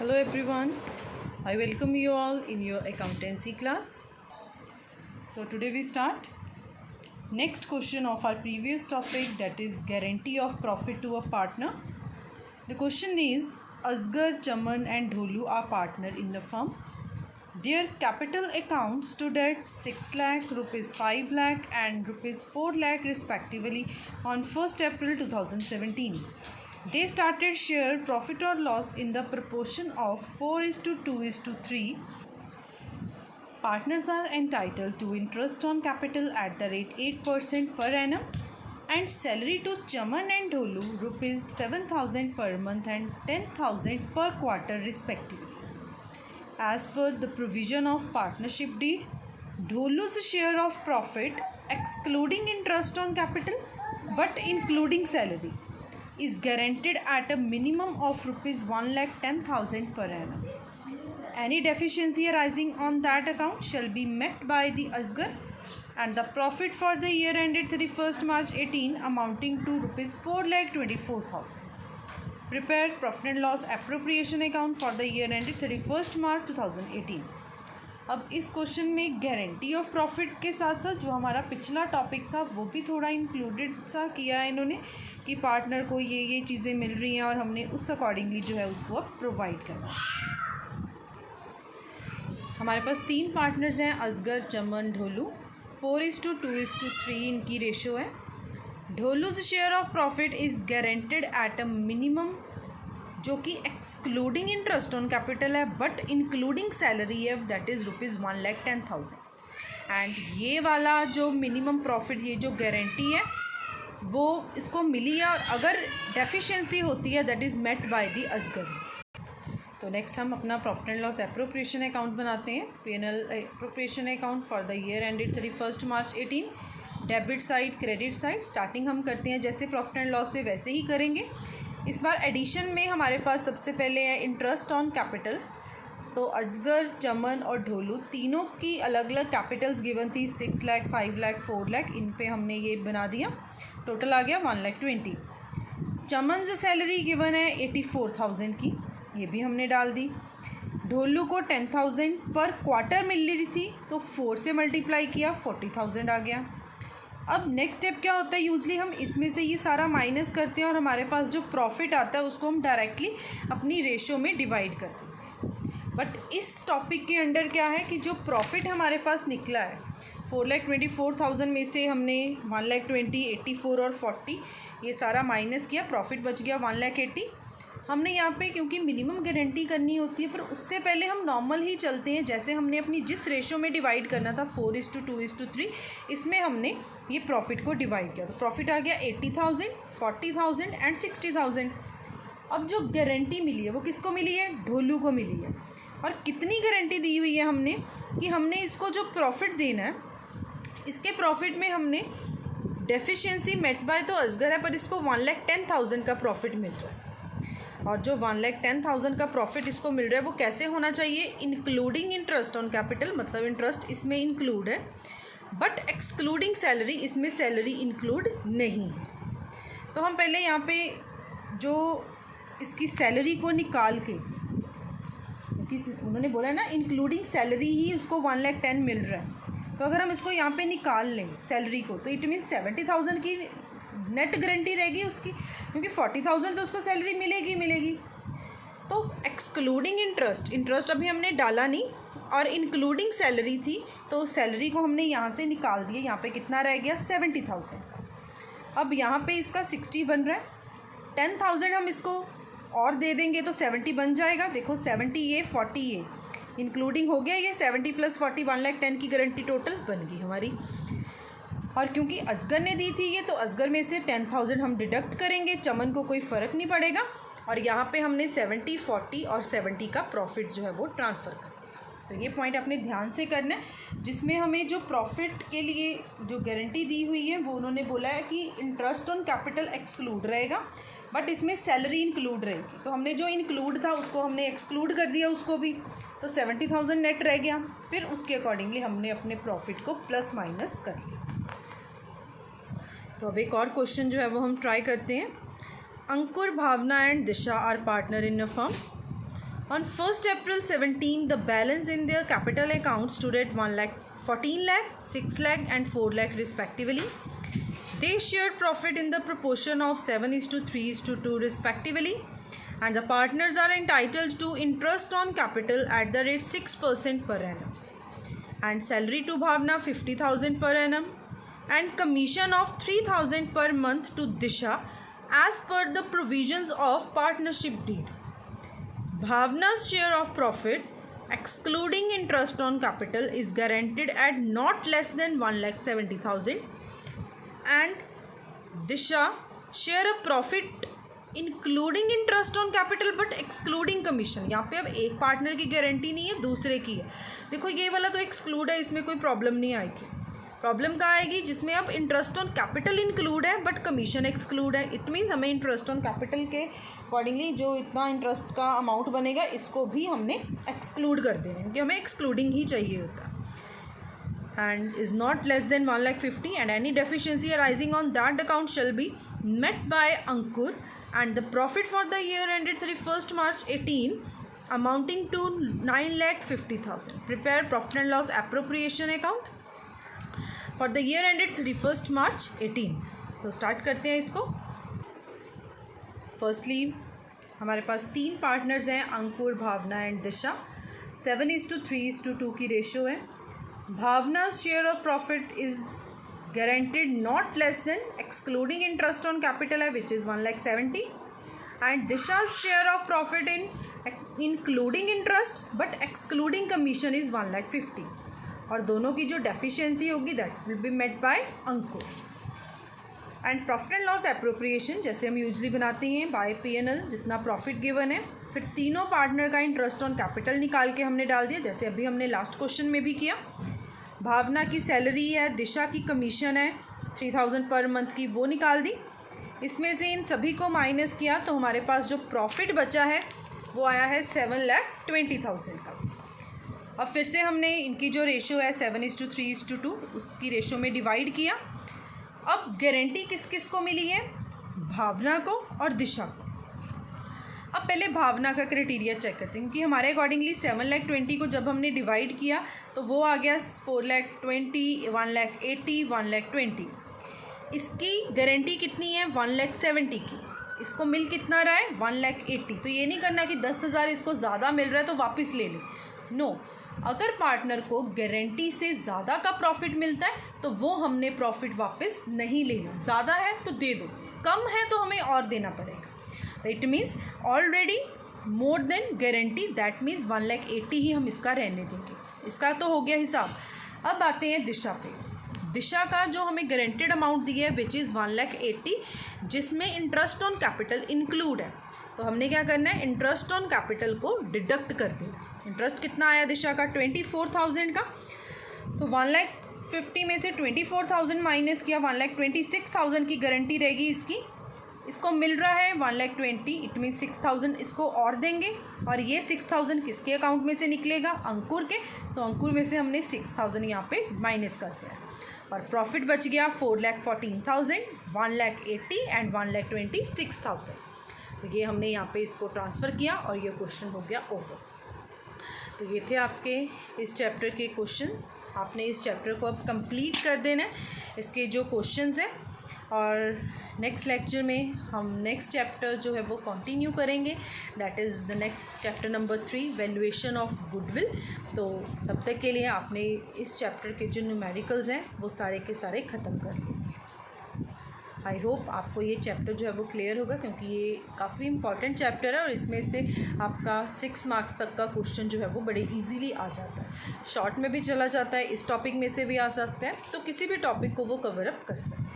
Hello everyone, I welcome you all in your accountancy class. So today we start next question of our previous topic, that is guarantee of profit to a partner. The question is, Asgar, Chaman and Dholu are partner in the firm. Their capital accounts stood at 6 lakh, rupees 5 lakh and rupees 4 lakh respectively on 1st April 2017. They started share profit or loss in the proportion of 4:2:3. Partners are entitled to interest on capital at the rate 8% per annum and salary to Chaman and Dholu rupees 7,000 per month and 10,000 per quarter respectively. As per the provision of partnership deed, Dholu's share of profit excluding interest on capital but including salary is guaranteed at a minimum of rupees 1,10,000 per annum. Any deficiency arising on that account shall be met by the Asgar, and the profit for the year ended 31st March 18 amounting to rupees 4,24,000. Prepare profit and loss appropriation account for the year ended 31st March 2018. अब इस question में guarantee of profit के साथ साथ जो हमारा पिछला topic था वो भी थोड़ा इंक्लूडेड सा किया है इन्होंने कि पार्टनर को ये चीज़ें मिल रही हैं और हमने उस अकॉर्डिंगली जो है उसको अब प्रोवाइड करना। हमारे पास 3 पार्टनर्स हैं, असगर, चमन, ढोलू। 4:2:3 इनकी रेशो है। ढोलूज share of profit is guaranteed at a minimum, जो कि एक्सक्लूडिंग इंटरेस्ट ऑन कैपिटल है बट इंक्लूडिंग सैलरी है, दैट इज़ रुपीज़ 1,10,000। एंड ये वाला जो मिनिमम प्रॉफिट, ये जो गारंटी है वो इसको मिली है, और अगर डेफिशिएंसी होती है that is met by the Asgar. तो नेक्स्ट हम अपना profit and loss appropriation account बनाते हैं। P&L appropriation account for the year ended 31st March 18। Debit side, credit side, starting हम करते हैं जैसे प्रॉफिट एंड लॉस से वैसे ही करेंगे। इस बार एडिशन में हमारे पास सबसे पहले है इंटरेस्ट ऑन कैपिटल। तो असगर, चमन और ढोलू तीनों की अलग अलग कैपिटल्स गिवन थी, 6 लाख, 5 लाख, 4 लाख। इन पे हमने ये बना दिया, टोटल आ गया 1,20,000। चमन से सैलरी गिवन है 84,000 की, ये भी हमने डाल दी। ढोलू को 10,000 पर क्वार्टर मिल रही थी तो 4 से मल्टीप्लाई किया, 40,000 आ गया। अब नेक्स्ट स्टेप क्या होता है, यूजली हम इसमें से ये सारा माइनस करते हैं और हमारे पास जो प्रॉफिट आता है उसको हम डायरेक्टली अपनी रेशो में डिवाइड करते हैं। बट इस टॉपिक के अंडर क्या है कि जो प्रॉफिट हमारे पास निकला है 4,24,000 में से हमने 1,20,000, 84 और 40 ये सारा माइनस किया, प्रॉफिट बच गया 1,80,000। हमने यहाँ पे क्योंकि मिनिमम गारंटी करनी होती है, पर उससे पहले हम नॉर्मल ही चलते हैं जैसे हमने अपनी जिस रेशो में डिवाइड करना था 4:2:3, इसमें हमने ये प्रॉफिट को डिवाइड किया। तो प्रॉफिट आ गया 80,000, 40,000 एंड 60,000। अब जो गारंटी मिली है वो किसको मिली है, ढोलू को मिली है। और कितनी गारंटी दी हुई है हमने कि हमने इसको जो प्रॉफिट देना है, इसके प्रॉफिट में हमने डेफिशिएंसी मेट बाय तो असगर है, पर इसको 1,10,000 का प्रॉफिट मिल रहा है। और जो 1,10,000 का प्रॉफिट इसको मिल रहा है वो कैसे होना चाहिए, इंक्लूडिंग इंटरेस्ट ऑन कैपिटल, मतलब इंटरेस्ट इसमें इंक्लूड है बट एक्सक्लूडिंग सैलरी, इसमें सैलरी इंक्लूड नहीं है। तो हम पहले यहाँ पे जो इसकी सैलरी को निकाल के, क्योंकि उन्होंने बोला है ना इंक्लूडिंग सैलरी ही उसको 1,10,000 मिल रहा है, तो अगर हम इसको यहाँ पे निकाल लें सैलरी को तो इट मीन्स 70,000 की नेट गारंटी रहेगी उसकी, क्योंकि 40,000 तो उसको सैलरी मिलेगी। तो एक्सक्लूडिंग इंटरेस्ट अभी हमने डाला नहीं, और इंक्लूडिंग सैलरी थी तो सैलरी को हमने यहाँ से निकाल दिया। यहाँ पे कितना रह गया, 70,000। अब यहाँ पे इसका 60 बन रहा है, 10,000 हम इसको और दे देंगे तो 70 बन जाएगा। देखो 70 ये, 40 ये, इंक्लूडिंग हो गया ये 70 + 40, 1,10,000 की गारंटी टोटल बन गई हमारी। और क्योंकि असगर ने दी थी ये, तो असगर में से 10,000 हम डिडक्ट करेंगे, चमन को कोई फ़र्क नहीं पड़ेगा। और यहाँ पे हमने 70, 40 और 70 का प्रॉफिट जो है वो ट्रांसफ़र कर दिया। तो ये पॉइंट अपने ध्यान से करना है, जिसमें हमें जो प्रॉफिट के लिए जो गारंटी दी हुई है वो उन्होंने बोला है कि इंटरेस्ट ऑन कैपिटल एक्सक्लूड रहेगा बट इसमें सैलरी इंक्लूड रहेगी। तो हमने जो इंक्लूड था उसको हमने एक्सक्लूड कर दिया उसको भी, तो 70,000 नेट रह गया। फिर उसके अकॉर्डिंगली हमने अपने प्रॉफिट को प्लस माइनस कर लिया। तो अब एक और क्वेश्चन जो है वो हम ट्राई करते हैं। Ankur, Bhavana and Disha are partner in a firm. On 1st April 17, the balance in their capital account stood at 1 lakh, 14 lakh, 6 lakh and 4 lakh respectively. They shared profit in the proportion of 7:3:2 respectively, and the partners are entitled to interest on capital at the rate 6% per annum, and salary to Bhavna 50,000 per annum, and commission of 3,000 per month to Disha as per the provisions of partnership deed. Bhavna's share of profit excluding interest on capital is guaranteed at not less than 1,70,000, and Disha share of profit including interest on capital but excluding commission. यहाँ पे अब एक partner की guarantee नहीं है, दूसरे की है। देखो ये वाला तो एक्सक्लूड है, इसमें कोई प्रॉब्लम नहीं आएगी। प्रॉब्लम कहाँ आएगी? जिसमें अब इंटरेस्ट ऑन कैपिटल इंक्लूड है बट कमीशन एक्सक्लूड है। इट मीन्स हमें इंटरेस्ट ऑन कैपिटल के अकॉर्डिंगली जो इतना इंटरेस्ट का अमाउंट बनेगा इसको भी हमने एक्सक्लूड कर देना है, क्योंकि हमें एक्सक्लूडिंग ही चाहिए होता है। And is not less than 1,50,000, and any deficiency arising on that account shall be met by Ankur, and the profit for the year ended 31st March 18 amounting to 9,50,000. Prepare profit and loss appropriation account for the year ended 31st March 18. तो start करते हैं इसको। Firstly हमारे पास 3 partners हैं, Ankur, Bhavana and दिशा। 7:3:2 की ratio है। Bhavna's share of profit is guaranteed not less than excluding interest on capital which is 1,70,000, and Disha's share of profit in including interest but excluding commission is 1,50,000, और दोनों की जो deficiency होगी that will be met by Ankur. And profit and loss appropriation जैसे हम usually बनाते हैं bye P&L, जितना प्रॉफिट गिवन है फिर तीनों पार्टनर का इंटरेस्ट ऑन कैपिटल निकाल के हमने डाल दिया, जैसे अभी हमने लास्ट क्वेश्चन में भी किया। भावना की सैलरी है, दिशा की कमीशन है 3,000 पर मंथ की, वो निकाल दी। इसमें से इन सभी को माइनस किया तो हमारे पास जो प्रॉफिट बचा है वो आया है 7,20,000 का। अब फिर से हमने इनकी जो रेशो है 7:3:2 उसकी रेशो में डिवाइड किया। अब गारंटी किस किस को मिली है? भावना को और दिशा को। अब पहले भावना का क्राइटेरिया चेक करते हैं, क्योंकि हमारे अकॉर्डिंगली 7,20,000 को जब हमने डिवाइड किया तो वो आ गया 4,20,000, 1,80,000, 1,20,000। इसकी गारंटी कितनी है? 1,70,000 की। इसको मिल कितना रहा है? 1,80,000। तो ये नहीं करना कि 10,000 इसको ज़्यादा मिल रहा है तो वापस ले लें। नो, अगर पार्टनर को गारंटी से ज़्यादा का प्रॉफिट मिलता है तो वो हमने प्रॉफिट वापस नहीं लेना। ज़्यादा है तो दे दो, कम है तो हमें और देना पड़ेगा। तो it means already more than guarantee, that means 1,80,000 ही हम इसका रहने देंगे। इसका तो हो गया हिसाब। अब आते हैं दिशा पे। दिशा का जो हमें गारंटेड अमाउंट दिया है विच इज़ 1,80,000, जिसमें इंटरेस्ट ऑन कैपिटल इंक्लूड है। तो हमने क्या करना है? इंटरेस्ट ऑन कैपिटल को डिडक्ट कर देना। इंटरेस्ट कितना आया दिशा का? 24,000 का। तो 1,50,000 में से 24,000 माइनस किया, 1,26,000 की गारंटी रहेगी इसकी। इसको मिल रहा है 1,20,000, इट मीन 6,000 इसको और देंगे, और ये 6,000 किसके अकाउंट में से निकलेगा? अंकुर के। तो अंकुर में से हमने 6,000 यहाँ पे माइनस कर दिया, और प्रॉफिट बच गया 4,14,000, 1,80,000 एंड 1,26,000। तो ये हमने यहाँ पे इसको ट्रांसफ़र किया और ये क्वेश्चन हो गया ओवर। तो ये थे आपके इस चैप्टर के क्वेश्चन। आपने इस चैप्टर को अब कंप्लीट कर देना है, इसके जो क्वेश्चंस हैं, और नेक्स्ट लेक्चर में हम नेक्स्ट चैप्टर जो है वो कंटिन्यू करेंगे, that is the next chapter number 3, valuation of goodwill. तो तब तक के लिए आपने इस चैप्टर के जो न्यूमेरिकल्स हैं वो सारे के सारे ख़त्म कर दिए। आई होप आपको ये चैप्टर जो है वो क्लियर होगा, क्योंकि ये काफ़ी इंपॉर्टेंट चैप्टर है और इसमें से आपका 6 मार्क्स तक का क्वेश्चन जो है वो बड़े इजीली आ जाता है। शॉर्ट में भी चला जाता है, इस टॉपिक में से भी आ सकता है, तो किसी भी टॉपिक को वो कवर अप कर सकते हैं।